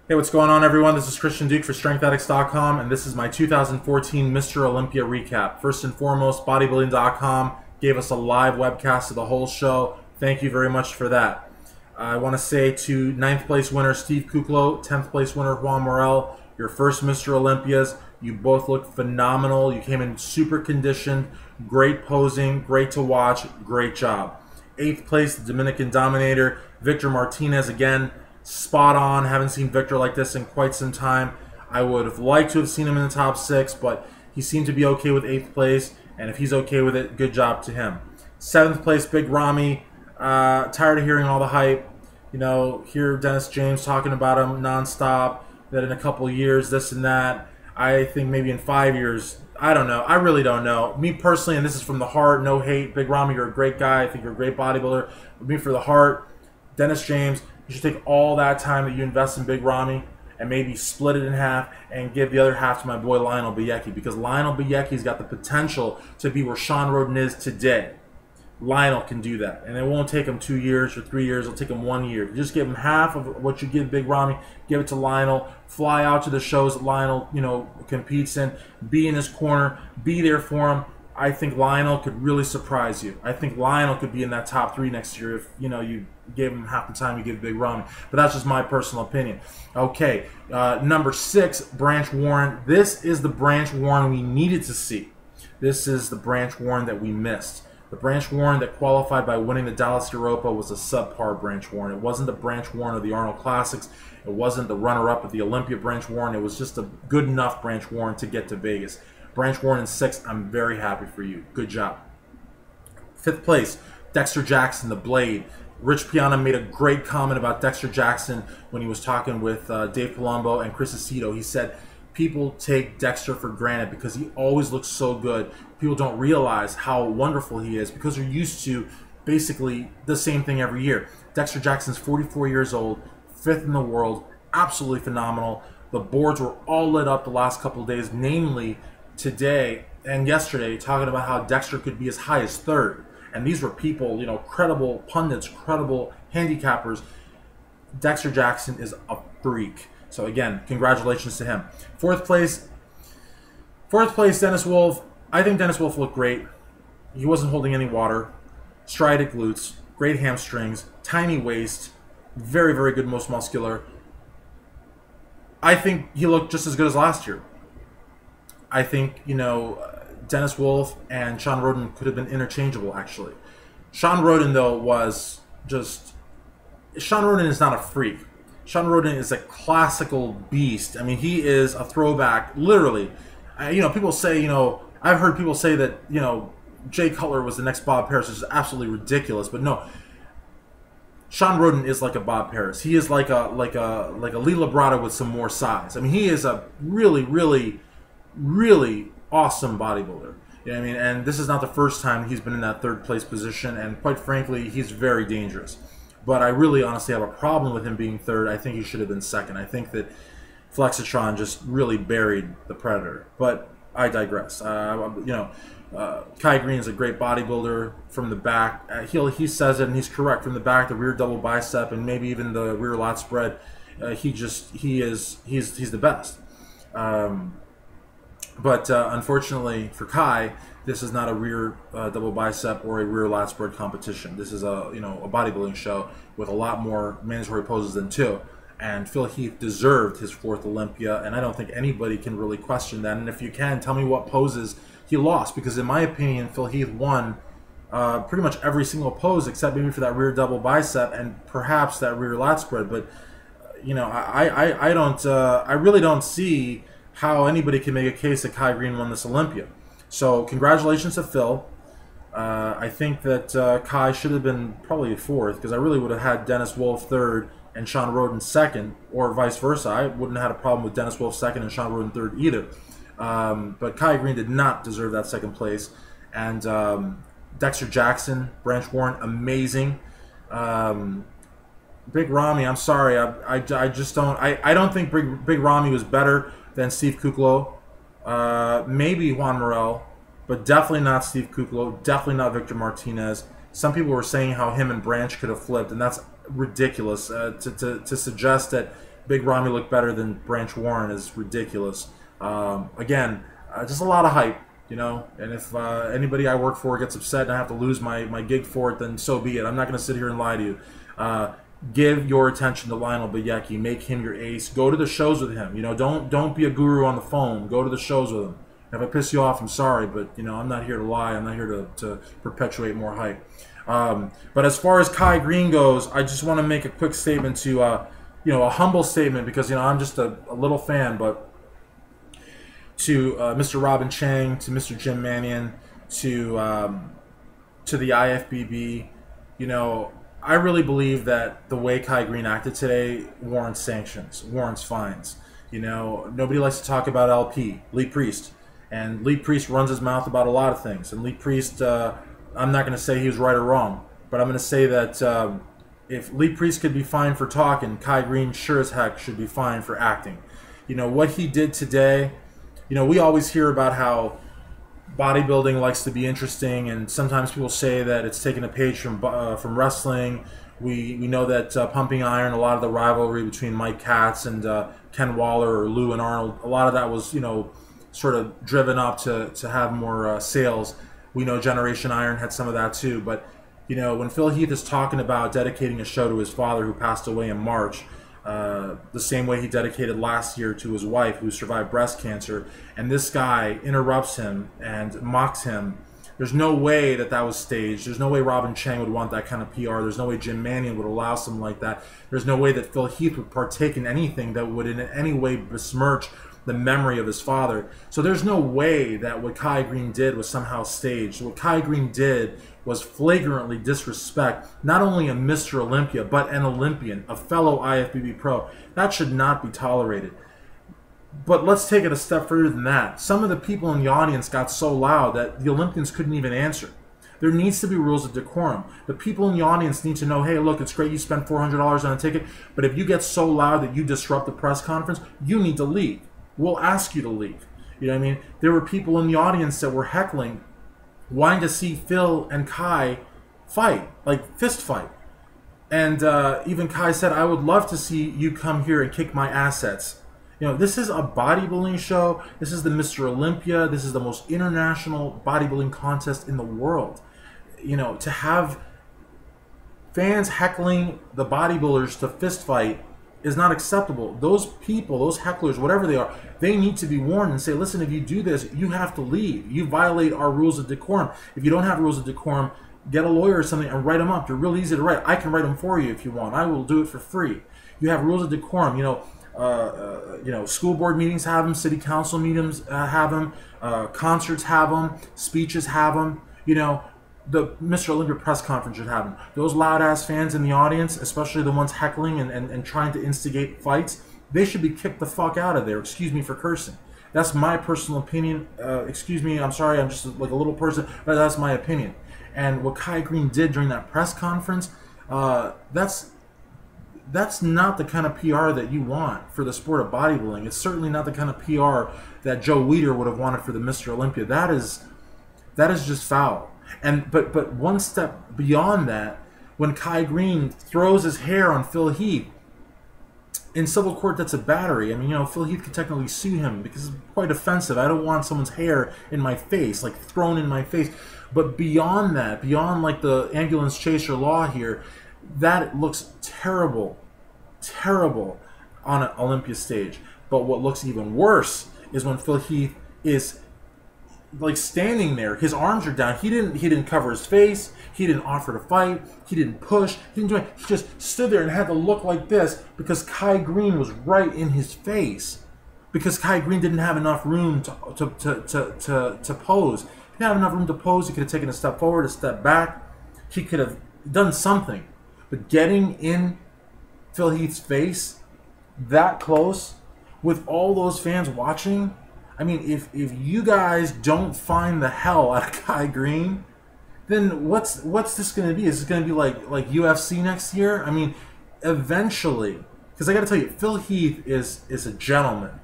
Hey, what's going on, everyone? This is Christian Duque for StrengthAddicts.com, and this is my 2014 Mr. Olympia recap. First and foremost, Bodybuilding.com gave us a live webcast of the whole show. Thank you very much for that. I want to say to 9th place winner Steve Kuklo, 10th place winner Juan Morel, your first Mr. Olympias. You both looked phenomenal. You came in super conditioned, great posing, great to watch, great job. 8th place, the Dominican Dominator, Victor Martinez, again, spot on. Haven't seen Victor like this in quite some time. I would have liked to have seen him in the top 6, but he seemed to be okay with 8th place, and if he's okay with it, good job to him. 7th place, Big Ramy. Tired of hearing all the hype. You know, hear Dennis James talking about him nonstop, that in a couple years, this and that. I think maybe in 5 years, I don't know. I really don't know. Me personally, and this is from the heart, no hate. Big Ramy, you're a great guy. I think you're a great bodybuilder. But me for the heart, Dennis James, you should take all that time that you invest in Big Ramy and maybe split it in half and give the other half to my boy Lionel Biecki, because Lionel Biecki's got the potential to be where Sean Roden is today. Lionel can do that, and it won't take him 2 years or 3 years. It'll take him 1 year. Just give him half of what you give Big Ramy, give it to Lionel, fly out to the shows that Lionel, competes in, be in his corner, be there for him. I think Lionel could really surprise you. I think Lionel could be in that top 3 next year if, you gave him half the time you give Big Ramy. But that's just my personal opinion. Okay, number 6, Branch Warren. This is the Branch Warren we needed to see. This is the Branch Warren that we missed. The Branch Warren that qualified by winning the Dallas Europa was a subpar Branch Warren. It wasn't the Branch Warren of the Arnold Classics. It wasn't the runner-up of the Olympia Branch Warren. It was just a good enough Branch Warren to get to Vegas. Branch Warren in 6th, I'm very happy for you. Good job. 5th place, Dexter Jackson, the Blade. Rich Piana made a great comment about Dexter Jackson when he was talking with Dave Palumbo and Chris Aceto. He said, people take Dexter for granted because he always looks so good. People don't realize how wonderful he is because they're used to basically the same thing every year. Dexter Jackson's 44 years old, 5th in the world, absolutely phenomenal. The boards were all lit up the last couple of days, namely today and yesterday, talking about how Dexter could be as high as 3rd. And these were people, credible pundits, credible handicappers. Dexter Jackson is a freak. So again, congratulations to him. 4th place, Dennis Wolf. I think Dennis Wolf looked great. He wasn't holding any water. Striated glutes, great hamstrings, tiny waist, very, very good, most muscular. I think he looked just as good as last year. I think, Dennis Wolf and Sean Roden could have been interchangeable, actually. Sean Roden, though, was just... Sean Roden is not a freak. Sean Roden is a classical beast. I mean, he is a throwback, literally. People say, I've heard people say that, Jay Cutler was the next Bob Paris, which is absolutely ridiculous. But no, Sean Roden is like a Bob Paris. He is like a Lee Labrada with some more size. I mean, he is a really, really, really awesome bodybuilder. You know what I mean? And this is not the first time he's been in that 3rd place position, and quite frankly, he's very dangerous. But I really honestly have a problem with him being 3rd. I think he should have been 2nd. I think that Flexatron just really buried the Predator. But I digress. Kai Green is a great bodybuilder from the back. He says it, and he's correct. From the back, the rear double bicep, and maybe even the rear lat spread, he's the best. But unfortunately for Kai, this is not a rear double bicep or a rear lat spread competition. This is a bodybuilding show with a lot more mandatory poses than 2. And Phil Heath deserved his 4th Olympia, and I don't think anybody can really question that. And if you can, tell me what poses he lost, because in my opinion, Phil Heath won pretty much every single pose except maybe for that rear double bicep and perhaps that rear lat spread. But I really don't see how anybody can make a case that Kai Green won this Olympia. So congratulations to Phil. I think that Kai should have been probably 4th, because I really would have had Dennis Wolf 3rd and Sean Roden 2nd, or vice versa. I wouldn't have had a problem with Dennis Wolf 2nd and Sean Roden 3rd either. But Kai Green did not deserve that 2nd place. And Dexter Jackson, Branch Warren, amazing. Big Ramy, I'm sorry, I just don't. I don't think Big Ramy was better than Steve Kuklo. Maybe Juan Morel, but definitely not Steve Kuklo, definitely not Victor Martinez. Some people were saying how him and Branch could have flipped, and that's ridiculous to suggest that Big Ramy look better than Branch Warren is ridiculous. Again, just a lot of hype, you know. And if anybody I work for gets upset and I have to lose my gig for it, then so be it. I'm not going to sit here and lie to you. Give your attention to Lionel Bayecki. Make him your ace. Go to the shows with him. You know, don't be a guru on the phone. Go to the shows with him. If I piss you off, I'm sorry, but you know, I'm not here to lie. I'm not here to perpetuate more hype. But as far as Kai Greene goes, I just want to make a quick statement to, you know, a humble statement, because you know I'm just a little fan, but to Mr. Robin Chang, to Mr. Jim Mannion, to the IFBB, you know, I really believe that the way Kai Greene acted today warrants sanctions, warrants fines. You know, nobody likes to talk about LP, Lee Priest. And Lee Priest runs his mouth about a lot of things. And Lee Priest, I'm not going to say he was right or wrong, but I'm going to say that if Lee Priest could be fined for talking, Kai Greene sure as heck should be fined for acting. You know, what he did today, you know, we always hear about how bodybuilding likes to be interesting, and sometimes people say that it's taking a page from wrestling. We know that Pumping Iron, a lot of the rivalry between Mike Katz and Ken Waller or Lou and Arnold, a lot of that was, you know, sort of driven up to have more sales. We know Generation Iron had some of that too. But, you know, when Phil Heath is talking about dedicating a show to his father who passed away in March, the same way he dedicated last year to his wife who survived breast cancer, and this guy interrupts him and mocks him, there's no way that was staged. There's no way Robin Chang would want that kind of PR. There's no way Jim Mannion would allow something like that. There's no way that Phil Heath would partake in anything that would in any way besmirch the memory of his father. So there's no way that what Kai Greene did was somehow staged. What Kai Greene did was flagrantly disrespect not only a Mr. Olympia, but an Olympian, a fellow IFBB pro. That should not be tolerated. But let's take it a step further than that. Some of the people in the audience got so loud that the Olympians couldn't even answer. There needs to be rules of decorum. The people in the audience need to know, hey, look, it's great you spent $400 on a ticket, but if you get so loud that you disrupt the press conference, you need to leave. We'll ask you to leave. You know what I mean? There were people in the audience that were heckling, wanting to see Phil and Kai fight, like fist fight. And even Kai said, I would love to see you come here and kick my assets. You know, this is a bodybuilding show. This is the Mr. Olympia. This is the most international bodybuilding contest in the world. You know, to have fans heckling the bodybuilders to fist fight is not acceptable. Those people, those hecklers, whatever they are, they need to be warned and say, listen, if you do this, you have to leave. You violate our rules of decorum. If you don't have rules of decorum, get a lawyer or something and write them up. They're real easy to write. I can write them for you if you want. I will do it for free. You have rules of decorum. You know, school board meetings have them, city council meetings have them, concerts have them, speeches have them. You know, the Mr. Olympia press conference should have them. Those loud-ass fans in the audience, especially the ones heckling and trying to instigate fights, they should be kicked the fuck out of there. Excuse me for cursing. That's my personal opinion. Excuse me, I'm sorry, I'm just like a little person, but that's my opinion. And what Kai Greene did during that press conference, that's not the kind of PR that you want for the sport of bodybuilding. It's certainly not the kind of PR that Joe Weider would have wanted for the Mr. Olympia. That is just foul. And but one step beyond that, when Kai Greene throws his hair on Phil Heath, in civil court that's a battery. I mean, you know, Phil Heath could technically sue him because it's quite offensive. I don't want someone's hair in my face, like thrown in my face. But beyond that, beyond like the ambulance chaser law here, that looks terrible, terrible on an Olympia stage. But what looks even worse is when Phil Heath is like standing there, his arms are down. He didn't cover his face. He didn't offer to fight. He didn't push. He didn't do it. He just stood there and had to look like this because Kai Greene was right in his face. Because Kai Greene didn't have enough room to pose. He didn't have enough room to pose. He could have taken a step forward, a step back. He could have done something. But getting in Phil Heath's face that close with all those fans watching, I mean, if you guys don't find the hell out of Kai Greene, then what's this going to be? Is it going to be like UFC next year? I mean, eventually, because I got to tell you, Phil Heath is a gentleman.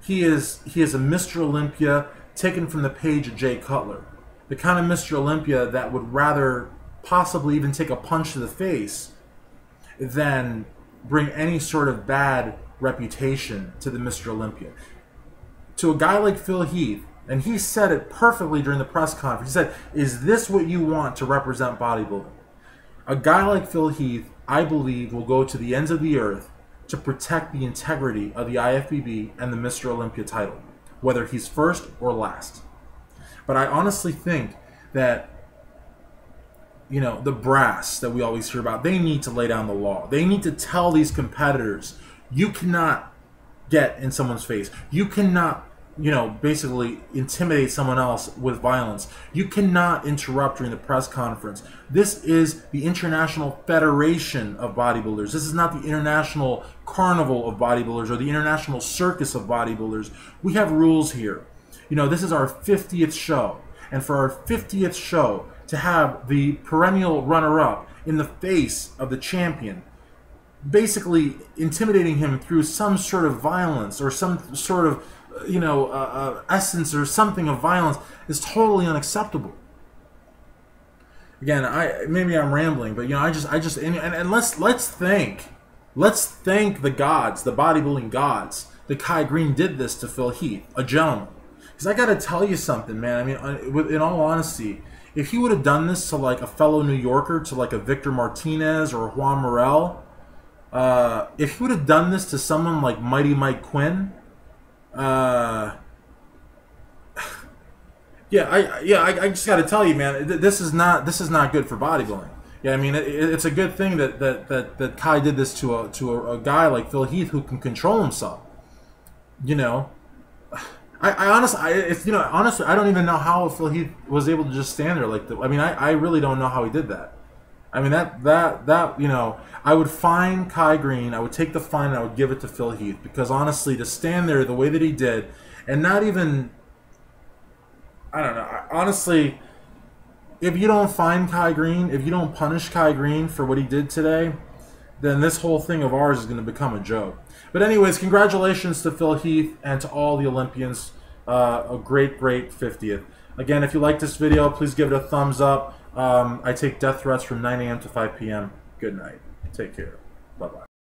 He is a Mr. Olympia taken from the page of Jay Cutler, the kind of Mr. Olympia that would rather possibly even take a punch to the face than bring any sort of bad reputation to the Mr. Olympia. To a guy like Phil Heath, and he said it perfectly during the press conference, he said, "Is this what you want to represent bodybuilding?" A guy like Phil Heath, I believe, will go to the ends of the earth to protect the integrity of the IFBB and the Mr. Olympia title, whether he's first or last. But I honestly think that, you know, the brass that we always hear about, they need to lay down the law. They need to tell these competitors, you cannot get in someone's face. You cannot, you know, basically intimidate someone else with violence. You cannot interrupt during the press conference. This is the International Federation of Bodybuilders. This is not the International Carnival of Bodybuilders or the International Circus of Bodybuilders. We have rules here. You know, this is our 50th show. And for our 50th show, to have the perennial runner-up in the face of the champion, basically intimidating him through some sort of violence or some sort of, you know, essence or something of violence, is totally unacceptable. Again, maybe I'm rambling, but you know, and let's thank the gods, the bodybuilding gods, that Kai Green did this to Phil Heath, a gentleman. Because I got to tell you something, man. I mean, in all honesty, if he would have done this to like a fellow New Yorker, to like a Victor Martinez or Juan Morel, if he would have done this to someone like Mighty Mike Quinn, I just got to tell you, man, this is not good for bodybuilding. Yeah, I mean, it's a good thing that Kai did this to a guy like Phil Heath who can control himself. You know, honestly, I don't even know how Phil Heath was able to just stand there like that. I mean, I really don't know how he did that. I mean, that you know, I would fine Kai Green, I would take the fine and I would give it to Phil Heath, because honestly, to stand there the way that he did, and not even, I don't know, honestly, if you don't fine Kai Green, if you don't punish Kai Green for what he did today, then this whole thing of ours is going to become a joke. But anyways, congratulations to Phil Heath and to all the Olympians. A great 50th. Again, if you like this video, please give it a thumbs up. I take death threats from 9 a.m. to 5 p.m. Good night. Take care. Bye-bye.